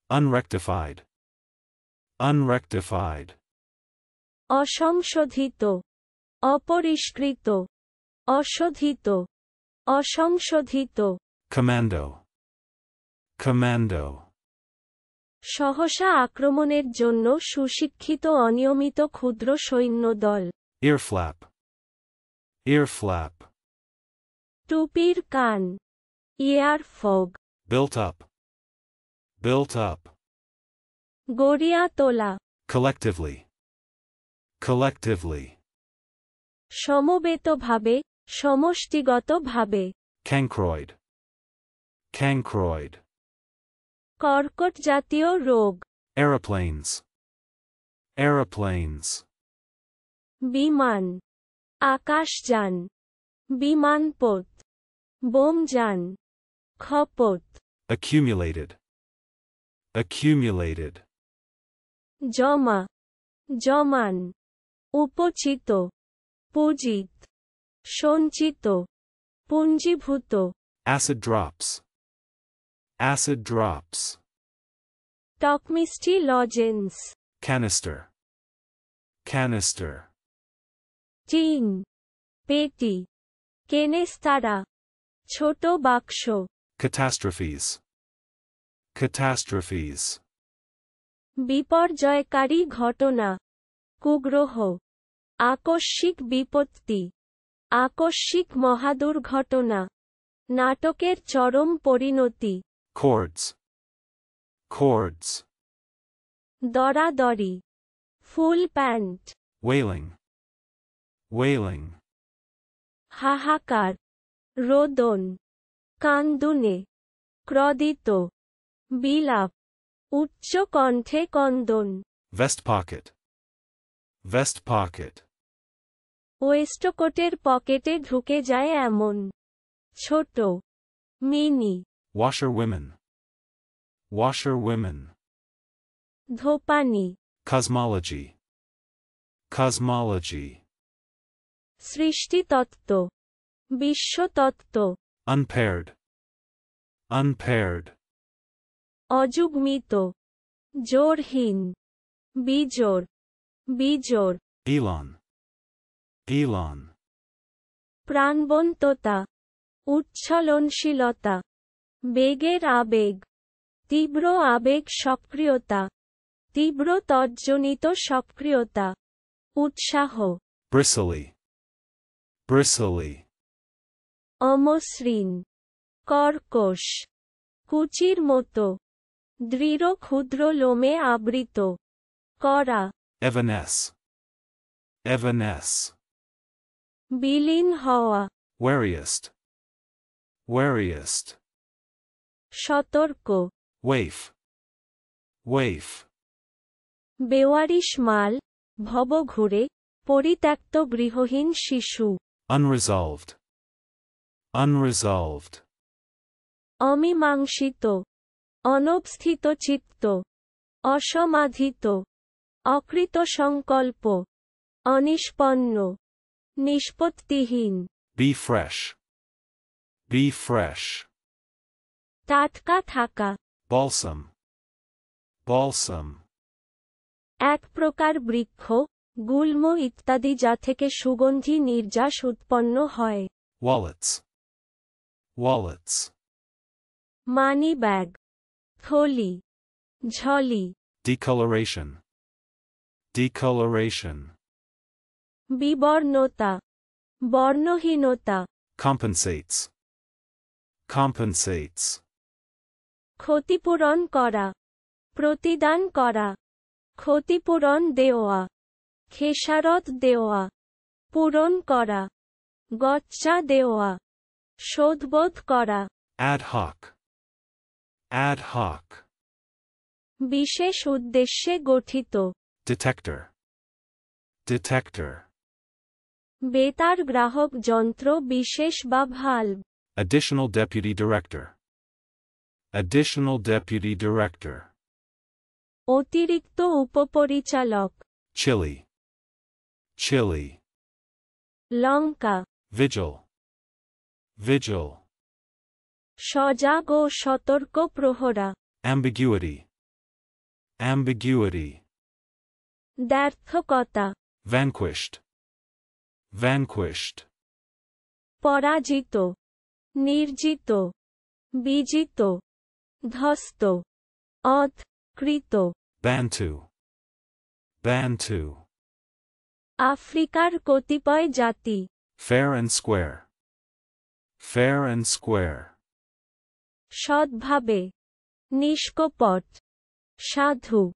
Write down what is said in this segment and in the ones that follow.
Unrectified. Unrectified. অসংশোধিত, অপরিষ্কৃত, অশোধিত, অসংশোধিত। Commando. Commando. সহসা আক্রমণের জন্য সুশিক্ষিত অনিয়মিত ক্ষুদ্র সৈন্যদল। Ear flap. Ear flap. টুপির কান, ইয়ার ফগ। Built up. Built up. গড়িয়া তোলা, Collectively. Collectively. সমবেতভাবে, সমষ্টিগতভাবে। Cancroid. Cancroid. কর্কট জাতীয় রোগ। Aeroplanes. Aeroplanes. বিমান, আকাশযান, বিমানপথ, বোমযান, খপত। Accumulated. Accumulated. জমা, জমান, উপচিত, পূজিত, সঞ্চিত, পুঞ্জীভূত। Acid drops. Acid drops. টকমিষ্টি লজেন্স। Canister. Canister. টিন, পেটি, কেনেস্তারা, ছোট বাক্স। Catastrophes. Catastrophes. বিপর্যয়কারী ঘটনা, কুগ্রহ, আকস্মিক বিপত্তি, আকস্মিক মহাদুর্ঘটনা, নাটকের চরম পরিণতি। Chords. Chords. দরাদরি, ফুল প্যান্ট। Wailing. Wailing. হাহাকার, রোদন, কান্দুনে, ক্রোধিত, বিলাপ, উচ্চ কণ্ঠে কন্দন। Vest pocket. Vest pocket. ওয়েস্টকোটের পকেটে ঢুকে যায় এমন। ছোট, mini. Washerwomen. Washerwomen. ধোপানি, Cosmology. Cosmology. সৃষ্টিতত্ত্ব, বিশ্বতত্ত্ব। Unpaired. Unpaired. অযুগ্মিত, জোড়হীন, বিজোড়, বিজোড়। Elon. Elon. প্রাণবন্ততা, উচ্ছলনশীলতা, বেগের আবেগ, তীব্র আবেগ সক্রিয়তা, তীব্র তজ্জনিত সক্রিয়তা, উৎসাহ। Bristly. Bristly. অমসৃণ, কর্কশ, কুচির মতো, দৃঢ় ক্ষুদ্র লোমে আবৃত, করা। Evanesce. Evanesce. বিলীন হওয়া, Wariest. Wariest. সতর্ক, Waif. Waif. বেওয়ারিশ মাল, ভবঘুরে, পরিত্যক্ত গৃহহীন শিশু। Unresolved. Unresolved. অমীমাংসিত, অনবস্থিতচিত্ত, অসমাধিত, অকৃতসংকল্প, অনিষ্পন্ন, নিষ্পত্তিহীন। Be fresh. Be fresh. টাটকা থাকা, Balsam. Balsam. এক প্রকার বৃক্ষ, গুল্ম ইত্যাদি যা থেকে সুগন্ধি নির্যাস উৎপন্ন হয়। Wallets. Wallets. মানি ব্যাগ, থলি, ঝলি। Decoloration. Decoloration. বিবর্ণতা, বর্ণহীনতা। Compensates. Compensates. ক্ষতিপূরণ করা, প্রতিদান করা, ক্ষতিপূরণ দেওয়া, খেসারত দেওয়া, পূরণ করা, গচ্চা দেওয়া, শোধবোধ করা। Ad hoc. Ad hoc. বিশেষ উদ্দেশ্যে গঠিত। Detector. Detector. বেতার গ্রাহক যন্ত্র বিশেষ বা valve. Additional Deputy Director. Additional Deputy Director. অতিরিক্ত উপপরিচালক। Chili. Chili. লঙ্কা, Vigil. Vigil. সজাগ ও সতর্ক প্রহরা। Ambiguity. Ambiguity. দ্ব্যর্থকতা, Vanquished. Vanquished. পরাজিত, নির্জিত, বিজিত, ধ্বস্ত, অধঃকৃত। Bantu. Bantu. আফ্রিকার কতিপয় জাতি, Fair and square. Fair and square. সৎভাবে, নিষ্কপট, সাধু,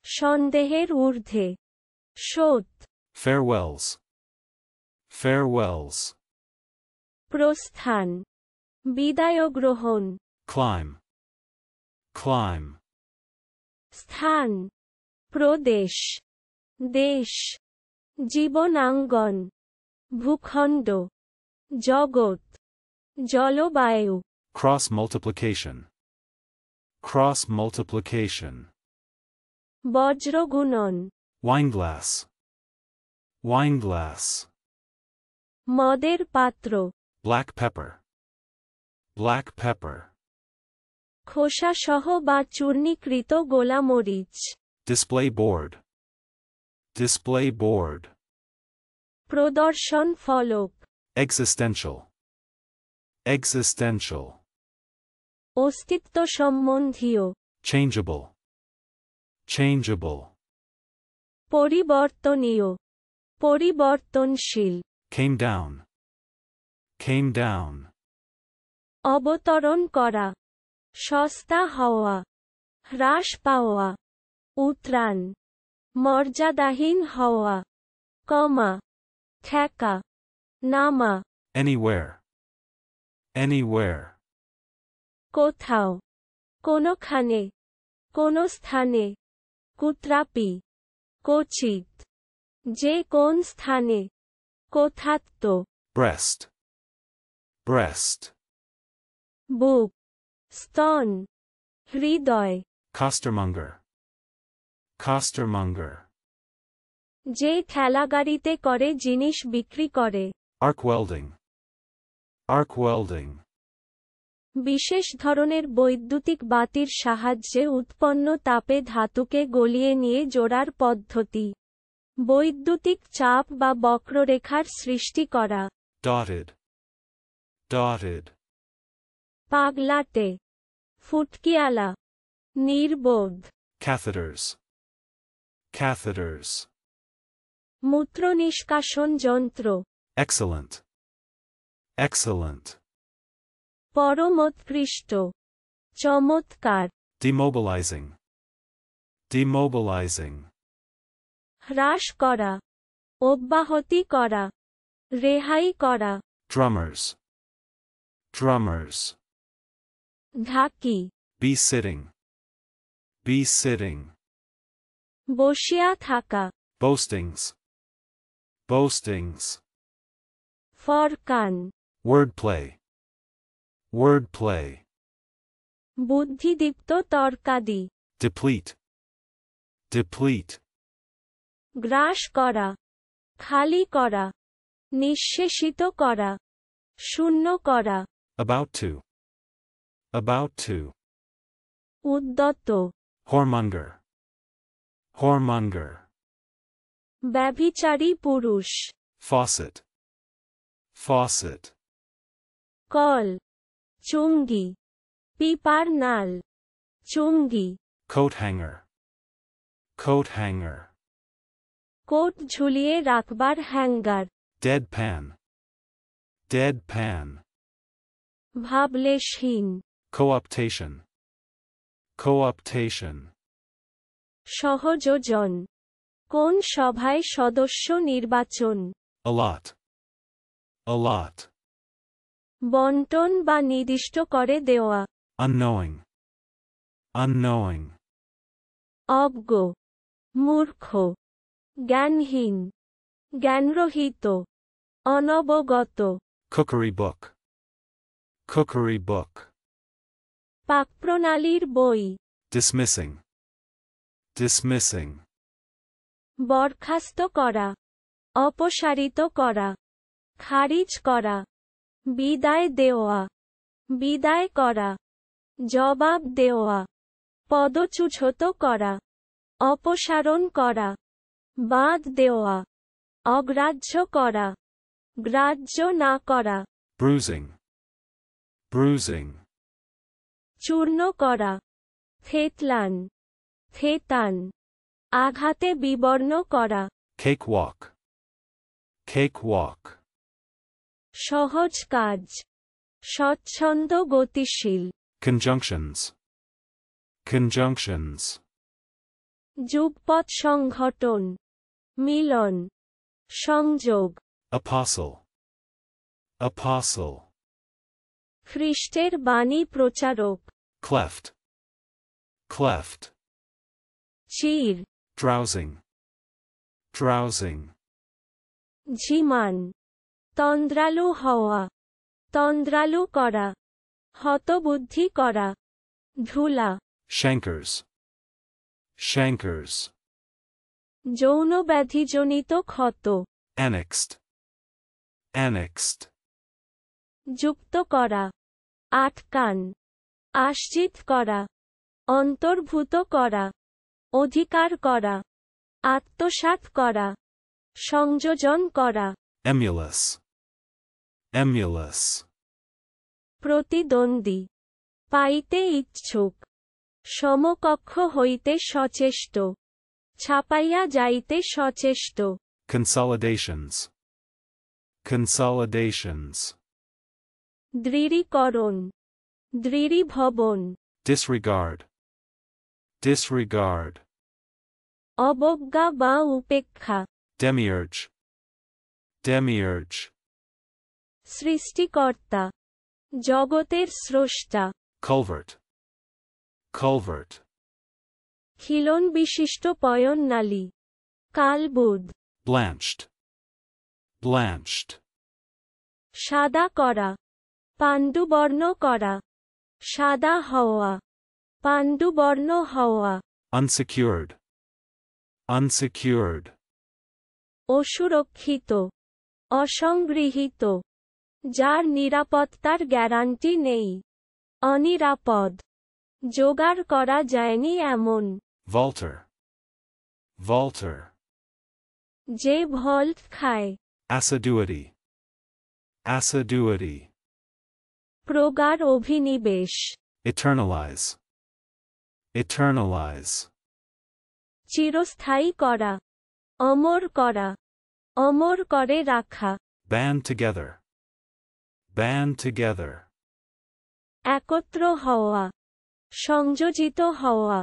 সন্দেহের ঊর্ধ্বে, সৎ, Farewells. Farewells. প্রস্থান, বিদায় গ্রহণ, Climb. Climb. স্থান, প্রদেশ, দেশ, জীবনাঙ্গন, ভূখণ্ড, জগৎ, জলবায়ু, Cross multiplication. Cross multiplication. বজ্রগুণন, Wineglass. Wineglass. মদের পাত্র, Black pepper. Black pepper. খোসাসহ বা চূর্ণীকৃত গোলামরিচ, Display board. Display board. প্রদর্শন ফলক, Existential. Existential. অস্তিত্ব সম্বন্ধীয়, Changeable. Changeable. পরিবর্তনীয়, পরিবর্তনশীল, Came down. Came down. অবতরণ করা, সস্তা হওয়া, হ্রাস পাওয়া, উতরান, মর্যাদাহীন হওয়া, কমা, ঠেকা, নামা, Anywhere. Anywhere. কোথাও, কোনোখানে, কোনো স্থানে, কুত্রাপি, কচিত, যে কোন স্থানে, কোথাত্ত, Breast. Breast. বুক, স্তন, হৃদয়, Costermonger. Costermonger. যে ঠেলাগাড়িতে করে জিনিস বিক্রি করে, Arc welding. Arc welding. বিশেষ ধরনের বৈদ্যুতিক বাতির সাহায্যে উৎপন্ন তাপে ধাতুকে গলিয়ে নিয়ে জোড়ার পদ্ধতি। বৈদ্যুতিক চাপ বা বক্ররেখার সৃষ্টি করা। Dotted. Dotted. পাগলাটে, ফুটকিয়ালা, নির্বোধ। Catheters. Catheters. মূত্রনিষ্কাশন যন্ত্র। Excellent. Excellent. পরমোৎকৃষ্ট, চমৎকার। Demobilizing. Demobilizing. হ্রাস করা, অব্যাহতি করা, রেহাই করা। Drummers. Drummers. ঢাকি, Be sitting. Be sitting. বসিয়া থাকা। Boastings. Boastings. Furqan, Wordplay. Wordplay. বুদ্ধিদীপ্ত তর্কাদি। Deplete. Deplete. গ্রাস করা, খালি করা, নিঃশেষিত করা, শূন্য করা। About to. About to. উদ্যত, Whoremonger. Whoremonger. ব্যভিচারী পুরুষ। Faucet. Faucet. কল, চুঙ্গি, পিপার নাল, চুঙ্গি। Coat hanger. Coat hanger. Coat ঝুলিয়ে রাখবার হ্যাঙ্গার। Deadpan. Deadpan. ভাবলেশহীন, Cooptation. Cooptation. সহযোজন। কোন সভায় সদস্য নির্বাচন। Allot. Allot. বন্টন বা নির্দিষ্ট করে দেওয়া। Unknowing. Unknowing. অজ্ঞ, মূর্খ, জ্ঞানহীন, জ্ঞানরহিত, অনবগত। Cookery book. Cookery book. পাকপ্রণালীর বই। Dismissing. Dismissing. বরখাস্ত করা, অপসারিত করা, খারিজ করা, বিদায় দেওয়া, বিদায় করা, জবাব দেওয়া, পদচ্যুত করা। অপসারণ করা, বাদ দেওয়া, অগ্রাহ্য করা, গ্রাহ্য না করা, bruising, bruising, চূর্ণ করা, থেতলান, থেতান, আঘাতে বিবর্ণ করা, cakewalk, cakewalk, সহজ কাজ, স্বচ্ছন্দ গতিশীল, conjunctions, conjunctions, যুগপৎ সংঘটন, মিলন, সংযোগ, apostle, apostle, খ্রিস্টের বাণী প্রচারক, cleft, cleft, চির, drowsing, drowsing, ঝিমান, তন্দ্রালু হওয়া, তন্দ্রালু করা, হতবুদ্ধি করা, ধুলা, chancres, chancres, যৌনব্যাধিজনিত ক্ষত, annexed, annexed, যুক্ত করা, আটকান, আশ্চিত করা, অন্তর্ভুত করা, অধিকার করা, আত্মসাৎ করা, সংযোজন করা, emulous, emulous, প্রতিদ্বন্দ্বী, পাইতে ইচ্ছুক, সমকক্ষ হইতে সচেষ্ট, ছাপাইয়া যাইতে সচেষ্ট, consolidations, consolidations, দৃঢ়ীকরণ, দৃঢ়ীভবন, disregard, disregard, অবজ্ঞা বা উপেক্ষা, demiurge, demiurge, সৃষ্টিকর্তা, জগতের স্রষ্টা, culvert, culvert, খিলন বিশিষ্ট পয়ঃনালী, কালবুদ, blanched, blanched, সাদা করা, পাণ্ডুবর্ণ করা, সাদা হওয়া, পাণ্ডুবর্ণ হওয়া, unsecured, unsecured, অসুরক্ষিত, অসংগৃহীত, যার নিরাপত্তার গ্যারান্টি নেই, অনিরাপদ, জোগাড় করা যায়নি এমন, vaulter, vaulter, যে ভল্ট খায়, assiduity, assiduity, প্রগাঢ় অভিনিবেশ, eternalize, eternalize, চিরস্থায়ী করা, অমর করা, অমর করে রাখা, band together, band together, একত্র হওয়া, সংযোজিত হওয়া,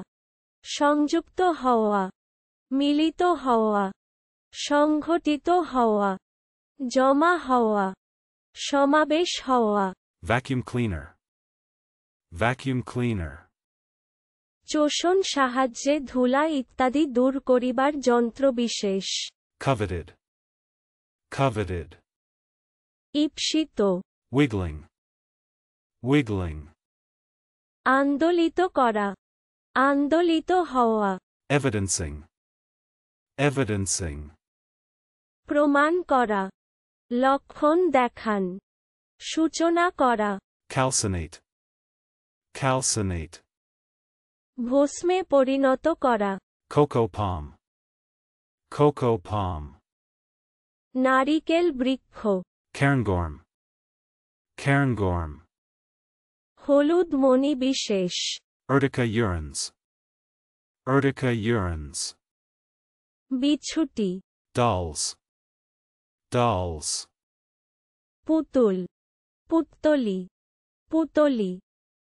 সংযুক্ত হওয়া, মিলিত হওয়া, সংঘটিত হওয়া, জমা হওয়া, সমাবেশ হওয়া, vacuum cleaner, vacuum cleaner, চোষণ সাহায্যে ধুলা ইত্যাদি দূর করিবার যন্ত্রবিশেষ, coveted, coveted, ঈপ্সিত, wiggling, wiggling, আন্দোলিত করা, আন্দোলিত হওয়া, evidencing, evidencing, প্রমাণ করা, লক্ষণ দেখান, সূচনা করা, calcinate, calcinate, ভস্মে পরিণত করা, cocoa palm, cocoa palm, নারিকেল বৃক্ষ, cairngorm, cairngorm, হলুদ মণি বিশেষ, urtica urens, urtica urens, বিছুটি, dolls, dolls, পুতুল, পুত্তলি, পুতলি,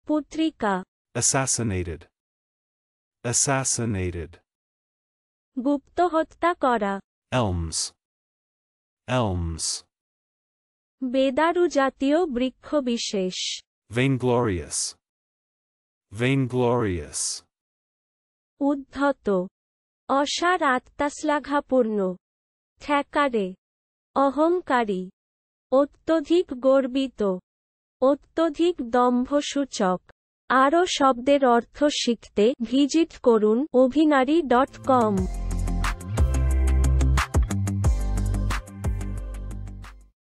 পুত্রিকা, assassinated, assassinated, গুপ্ত হত্যা করা, elms, elms, বেদারু জাতীয় বৃক্ষ বিশেষ, vainglorious, vainglorious, উদ্ধত, অসার আত্মাশ্লাঘাপূর্ণ, ঠেকারে, অহংকারী, অত্যধিক গর্বিত, অত্যধিক দম্ভসূচক। আরও শব্দের অর্থ শিখতে ভিজিট করুন অভিনারী.com।